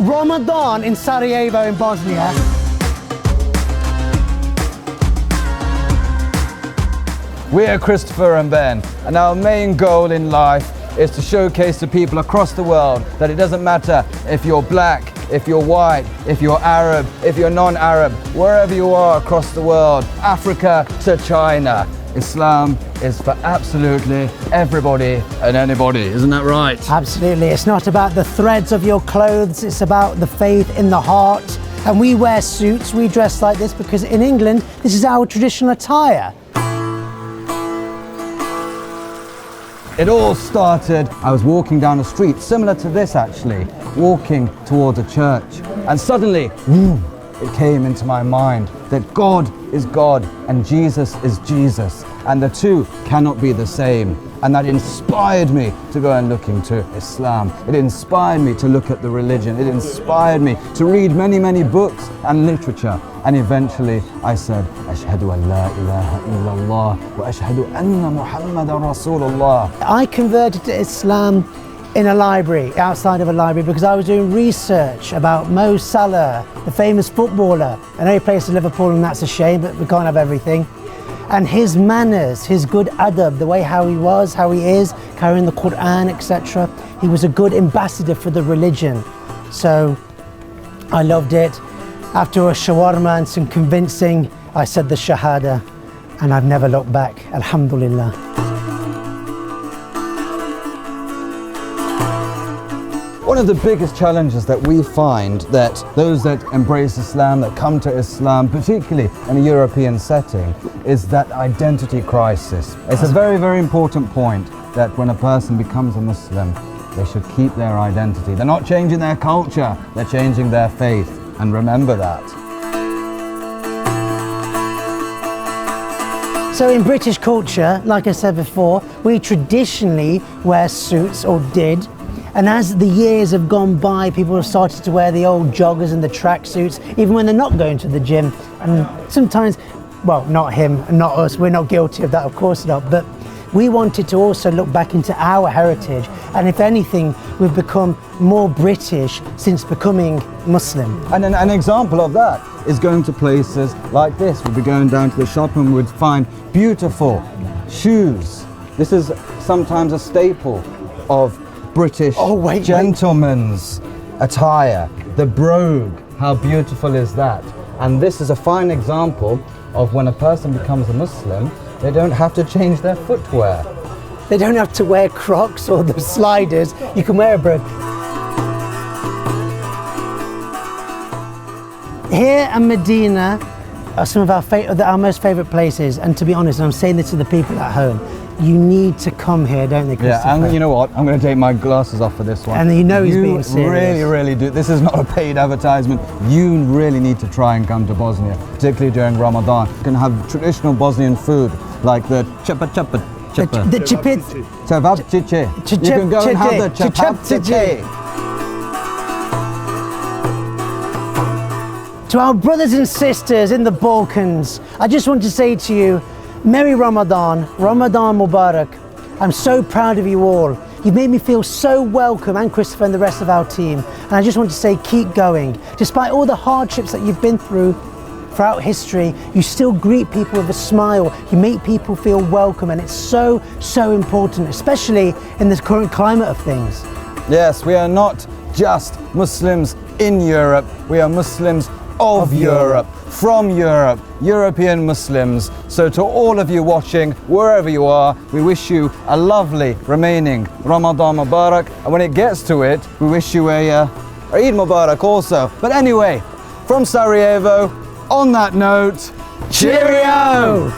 Ramadan in Sarajevo in Bosnia. We're Christopher and Ben, and our main goal in life is to showcase to people across the world that it doesn't matter if you're black, if you're white, if you're Arab, if you're non-Arab, wherever you are across the world, Africa to China, Islam is for absolutely everybody and anybody, isn't that right? Absolutely, it's not about the threads of your clothes, it's about the faith in the heart. And we wear suits, we dress like this because in England, this is our traditional attire. It all started, I was walking down a street, similar to this actually, walking towards a church. And suddenly, it came into my mind that God is God and Jesus is Jesus. And the two cannot be the same. And that inspired me to go and look into Islam. It inspired me to look at the religion. It inspired me to read many, many books and literature. And eventually I said, Ashhadu an la ilaha illallah wa ashhadu anna Muhammadan Rasulullah. I converted to Islam in a library, outside of a library, because I was doing research about Mo Salah, the famous footballer. I know he plays for Liverpool and that's a shame, but we can't have everything. And his manners, his good adab, the way how he was, how he is, carrying the Quran, etc. He was a good ambassador for the religion. So I loved it. After a shawarma and some convincing, I said the shahada and I've never looked back, alhamdulillah. One of the biggest challenges that we find that those that embrace Islam, that come to Islam, particularly in a European setting, is that identity crisis. It's a very, very important point that when a person becomes a Muslim, they should keep their identity. They're not changing their culture, they're changing their faith. And remember that. So in British culture, like I said before, we traditionally wear suits, or did. And as the years have gone by, people have started to wear the old joggers and the tracksuits, even when they're not going to the gym. And sometimes, well, not him and not us, we're not guilty of that, of course not, but we wanted to also look back into our heritage. And if anything, we've become more British since becoming Muslim. And an example of that is going to places like this. We'd be going down to the shop and we'd find beautiful shoes. This is sometimes a staple of British gentleman's attire. The brogue, how beautiful is that? And this is a fine example of when a person becomes a Muslim, they don't have to change their footwear. They don't have to wear Crocs or the sliders. You can wear a brogue. Here in Medina are some of our most favourite places. And to be honest, and I'm saying this to the people at home, you need to come here, don't they, Christopher? Yeah, and you know what? I'm going to take my glasses off for this one. And you know he's being serious. You really do. This is not a paid advertisement. You really need to try and come to Bosnia, particularly during Ramadan. You can have traditional Bosnian food, like the chapa. The chipit. Cevapcice. You can go and have the cevapcice. To our brothers and sisters in the Balkans, I just want to say to you, Merry Ramadan, Ramadan Mubarak. I'm so proud of you all. You've made me feel so welcome, and Christopher and the rest of our team. And I just want to say, keep going. Despite all the hardships that you've been through throughout history, you still greet people with a smile. You make people feel welcome, and it's so, so important, especially in this current climate of things. Yes, we are not just Muslims in Europe, we are Muslims of Europe, from Europe, European Muslims. So to all of you watching, wherever you are, we wish you a lovely remaining Ramadan Mubarak. And when it gets to it, we wish you a Eid Mubarak also. But anyway, from Sarajevo, on that note, cheerio!